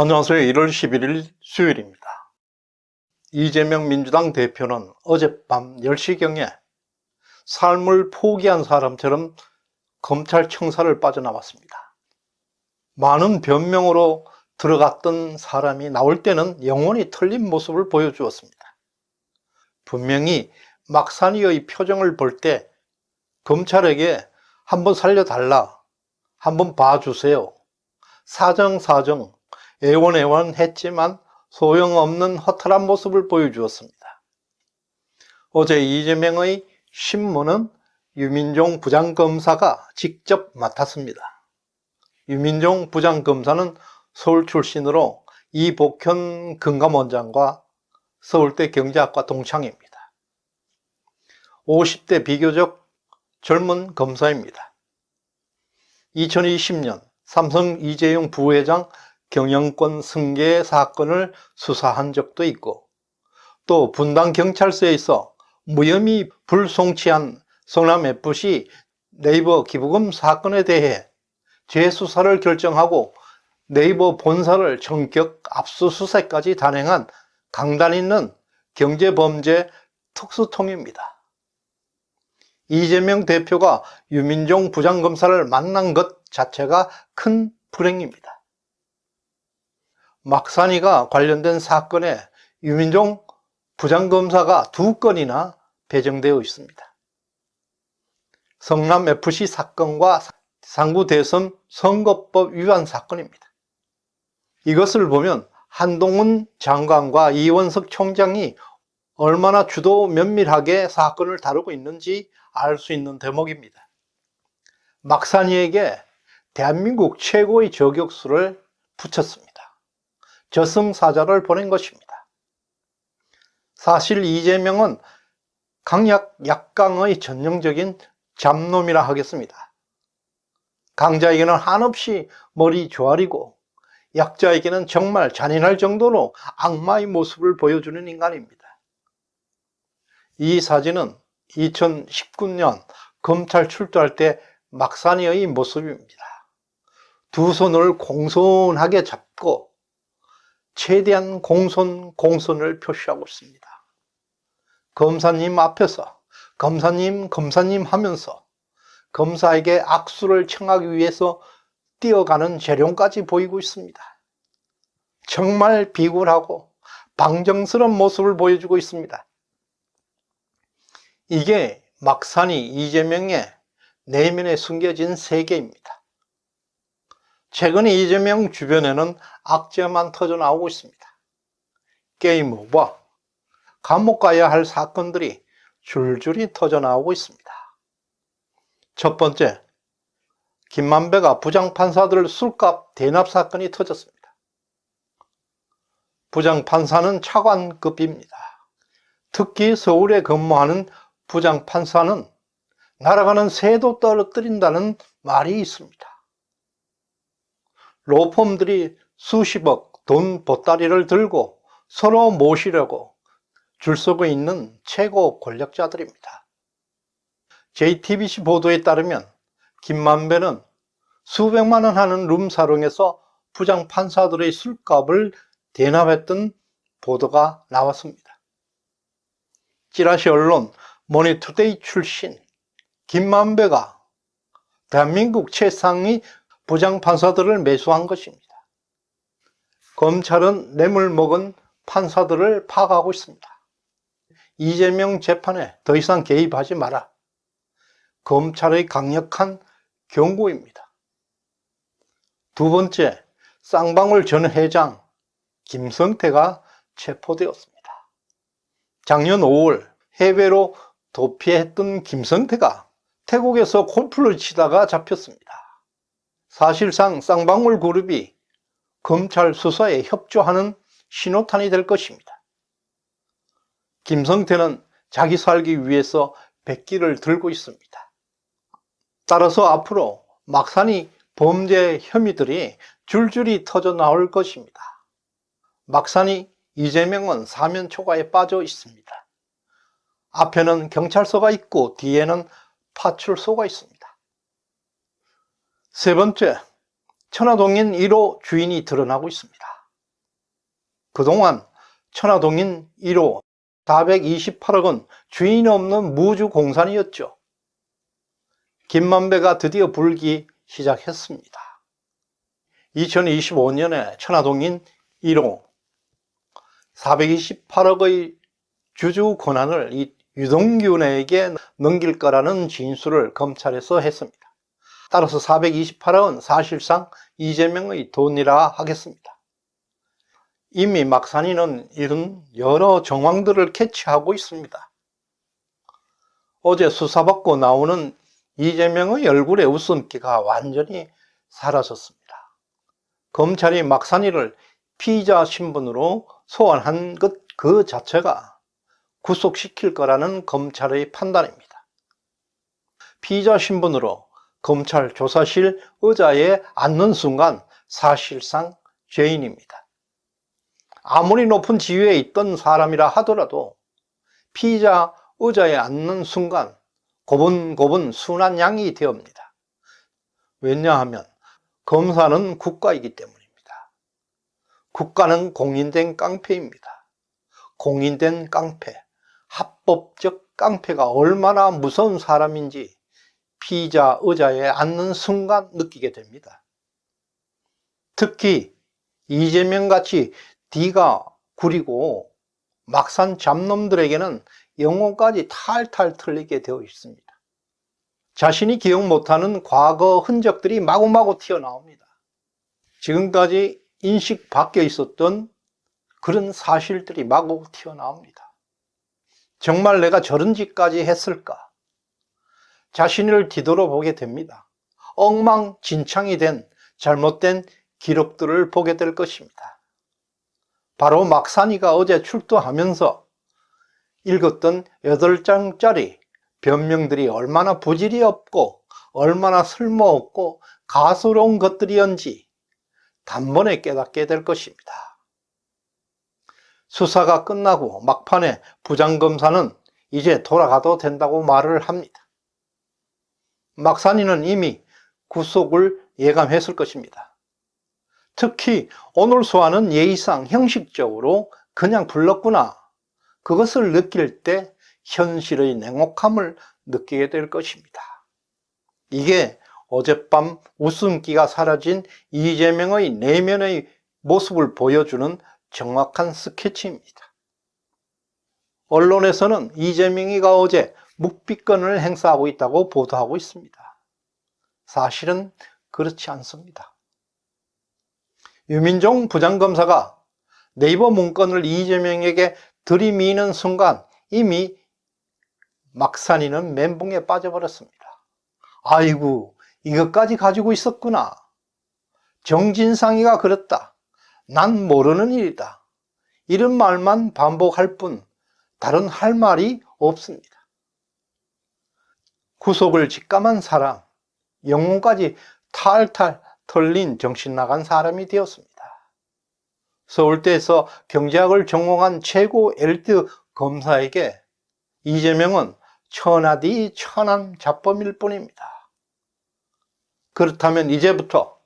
안녕하세요. 1월 11일 수요일입니다. 이재명 민주당 대표는 어젯밤 10시경에 삶을 포기한 사람처럼 검찰청사를 빠져나왔습니다. 많은 변명으로 들어갔던 사람이 나올 때는 영혼이 털린 모습을 보여주었습니다. 분명히 막산이의 표정을 볼 때 검찰에게 한번 살려달라, 한번 봐주세요, 사정 애원했지만 소용없는 허탈한 모습을 보여주었습니다. 어제 이재명의 신문은 유민종 부장검사가 직접 맡았습니다. 유민종 부장검사는 서울 출신으로 이복현 금감원장과 서울대 경제학과 동창입니다. 50대 비교적 젊은 검사입니다. 2020년 삼성 이재용 부회장 경영권 승계 사건을 수사한 적도 있고, 또 분당경찰서에서 무혐의 불송치한 성남FC 네이버 기부금 사건에 대해 재수사를 결정하고 네이버 본사를 전격 압수수색까지 단행한 강단 있는 경제범죄 특수통입니다. 이재명 대표가 유민종 부장검사를 만난 것 자체가 큰 불행입니다. 막산이가 관련된 사건에 유민종 부장검사가 2건이나 배정되어 있습니다. 성남FC 사건과 상구 대선 선거법 위반 사건입니다. 이것을 보면 한동훈 장관과 이원석 총장이 얼마나 주도 면밀하게 사건을 다루고 있는지 알 수 있는 대목입니다. 막산이에게 대한민국 최고의 저격수를 붙였습니다. 저승사자를 보낸 것입니다. 사실 이재명은 강약 약강의 전형적인 잡놈이라 하겠습니다. 강자에게는 한없이 머리 조아리고 약자에게는 정말 잔인할 정도로 악마의 모습을 보여주는 인간입니다. 이 사진은 2019년 검찰 출두할 때 막산이의 모습입니다. 두 손을 공손하게 잡고 최대한 공손을 표시하고 있습니다. 검사님 앞에서 검사님 하면서 검사에게 악수를 청하기 위해서 뛰어가는 재룡까지 보이고 있습니다. 정말 비굴하고 방정스러운 모습을 보여주고 있습니다. 이게 막산이 이재명의 내면에 숨겨진 세계입니다. 최근 이재명 주변에는 악재만 터져나오고 있습니다. 게임 오버, 감옥 가야 할 사건들이 줄줄이 터져나오고 있습니다. 첫 번째, 김만배가 부장판사들 술값 대납 사건이 터졌습니다. 부장판사는 차관급입니다. 특히 서울에 근무하는 부장판사는 날아가는 새도 떨어뜨린다는 말이 있습니다. 로펌들이 수십억 돈 보따리를 들고 서로 모시려고 줄 서고 있는 최고 권력자들입니다. JTBC 보도에 따르면 김만배는 수백만 원 하는 룸사롱에서 부장판사들의 술값을 대납했던 보도가 나왔습니다. 찌라시 언론 머니투데이 출신 김만배가 대한민국 최상위 부장판사들을 매수한 것입니다. 검찰은 뇌물 먹은 판사들을 파악하고 있습니다. 이재명 재판에 더 이상 개입하지 마라. 검찰의 강력한 경고입니다. 두 번째, 쌍방울 전 회장 김성태가 체포되었습니다. 작년 5월 해외로 도피했던 김성태가 태국에서 골프를 치다가 잡혔습니다. 사실상 쌍방울 그룹이 검찰 수사에 협조하는 신호탄이 될 것입니다. 김성태는 자기 살기 위해서 백기를 들고 있습니다. 따라서 앞으로 막산이 범죄 혐의들이 줄줄이 터져 나올 것입니다. 막산이 이재명은 사면 초과에 빠져 있습니다. 앞에는 경찰서가 있고 뒤에는 파출소가 있습니다. 세 번째, 천화동인 1호 주인이 드러나고 있습니다. 그동안 천화동인 1호 428억 원 주인 없는 무주공산이었죠. 김만배가 드디어 불기 시작했습니다. 2025년에 천화동인 1호 428억의 주주 권한을 이 유동균에게 넘길 거라는 진술을 검찰에서 했습니다. 따라서 428억은 사실상 이재명의 돈이라 하겠습니다. 이미 막산이는 이런 여러 정황들을 캐치하고 있습니다. 어제 수사받고 나오는 이재명의 얼굴에 웃음기가 완전히 사라졌습니다. 검찰이 막산이를 피의자 신분으로 소환한 것 그 자체가 구속시킬 거라는 검찰의 판단입니다. 피의자 신분으로 검찰 조사실 의자에 앉는 순간 사실상 죄인입니다. 아무리 높은 지위에 있던 사람이라 하더라도 피의자 의자에 앉는 순간 고분고분 순한 양이 되옵니다. 왜냐하면 검사는 국가이기 때문입니다. 국가는 공인된 깡패입니다. 공인된 깡패, 합법적 깡패가 얼마나 무서운 사람인지 피의자 의자에 앉는 순간 느끼게 됩니다. 특히 이재명같이 뒤가 구리고 막산 잡놈들에게는 영혼까지 탈탈 털리게 되어 있습니다. 자신이 기억 못하는 과거 흔적들이 마구마구 튀어나옵니다. 지금까지 인식 밖에 있었던 그런 사실들이 마구 튀어나옵니다. 정말 내가 저런 짓까지 했을까? 자신을 뒤돌아보게 됩니다. 엉망진창이 된 잘못된 기록들을 보게 될 것입니다. 바로 막산이가 어제 출두하면서 읽었던 8장짜리 변명들이 얼마나 부질이 없고 얼마나 쓸모없고 가스로운 것들이었는지 단번에 깨닫게 될 것입니다. 수사가 끝나고 막판에 부장검사는 이제 돌아가도 된다고 말을 합니다. 막산이는 이미 구속을 예감했을 것입니다. 특히 오늘 소환은 예의상 형식적으로 그냥 불렀구나, 그것을 느낄 때 현실의 냉혹함을 느끼게 될 것입니다. 이게 어젯밤 웃음기가 사라진 이재명의 내면의 모습을 보여주는 정확한 스케치입니다. 언론에서는 이재명이가 어제 묵비권을 행사하고 있다고 보도하고 있습니다. 사실은 그렇지 않습니다. 유민종 부장검사가 네이버 문건을 이재명에게 들이미는 순간 이미 막산이는 멘붕에 빠져버렸습니다. 아이고, 이것까지 가지고 있었구나. 정진상이가 그랬다. 난 모르는 일이다. 이런 말만 반복할 뿐 다른 할 말이 없습니다. 구속을 직감한 사람, 영혼까지 탈탈 털린 정신 나간 사람이 되었습니다. 서울대에서 경제학을 전공한 최고 엘리트 검사에게 이재명은 천하디 천한 잡범일 뿐입니다. 그렇다면 이제부터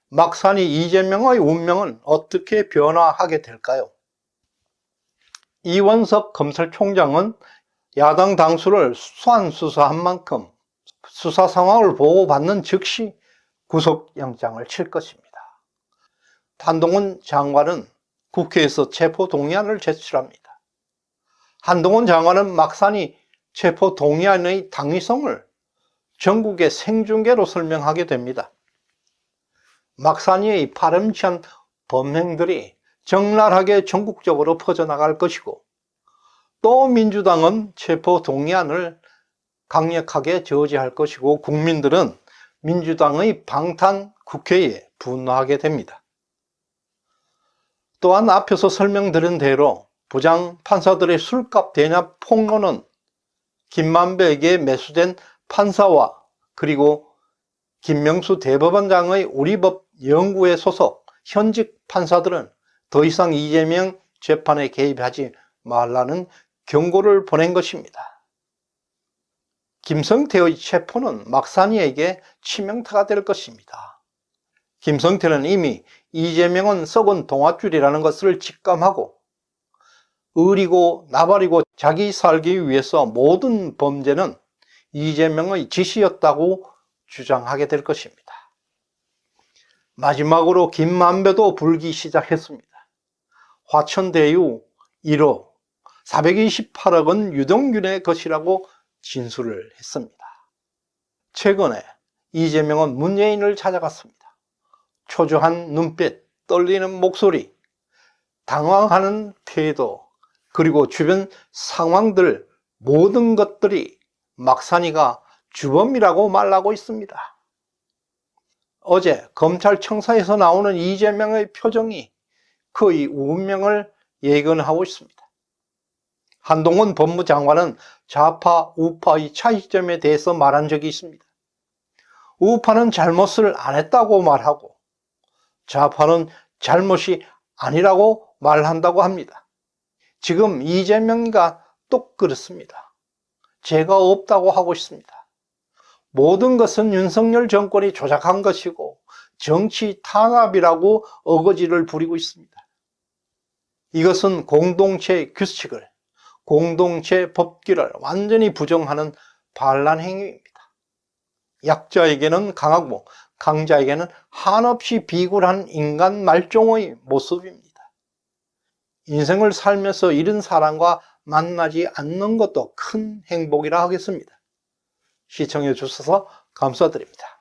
막산이 이재명의 운명은 어떻게 변화하게 될까요? 이원석 검찰총장은 야당 당수를 수사한 만큼 수사 상황을 보고받는 즉시 구속영장을 칠 것입니다. 한동훈 장관은 국회에서 체포동의안을 제출합니다. 한동훈 장관은 막산이 체포동의안의 당위성을 전국의 생중계로 설명하게 됩니다. 막산이의 파렴치한 범행들이 적나라하게 전국적으로 퍼져나갈 것이고, 또 민주당은 체포동의안을 강력하게 저지할 것이고, 국민들은 민주당의 방탄 국회에 분노하게 됩니다. 또한 앞에서 설명드린 대로 부장 판사들의 술값 대납 폭로는 김만배에게 매수된 판사와 그리고 김명수 대법원장의 우리법 연구에 소속 현직 판사들은 더 이상 이재명 재판에 개입하지 말라는 경고를 보낸 것입니다. 김성태의 체포는 막산이에게 치명타가 될 것입니다. 김성태는 이미 이재명은 썩은 동아줄이라는 것을 직감하고 의리고 나발이고 자기 살기 위해서 모든 범죄는 이재명의 지시였다고 주장하게 될 것입니다. 마지막으로 김만배도 불기 시작했습니다. 화천대유 1호 428억은 유동균의 것이라고 진술을 했습니다. 최근에 이재명은 문재인을 찾아갔습니다. 초조한 눈빛, 떨리는 목소리, 당황하는 태도, 그리고 주변 상황들 모든 것들이 막산이가 주범이라고 말하고 있습니다. 어제 검찰청사에서 나오는 이재명의 표정이 그의 운명을 예견하고 있습니다. 한동훈 법무장관은 좌파, 우파의 차이점에 대해서 말한 적이 있습니다. 우파는 잘못을 안 했다고 말하고 좌파는 잘못이 아니라고 말한다고 합니다. 지금 이재명이가 똑 그렇습니다. 죄가 없다고 하고 있습니다. 모든 것은 윤석열 정권이 조작한 것이고 정치 탄압이라고 어거지를 부리고 있습니다. 이것은 공동체 규칙을, 공동체 법규를 완전히 부정하는 반란 행위입니다. 약자에게는 강하고 강자에게는 한없이 비굴한 인간 말종의 모습입니다. 인생을 살면서 이런 사람과 만나지 않는 것도 큰 행복이라 하겠습니다. 시청해 주셔서 감사드립니다.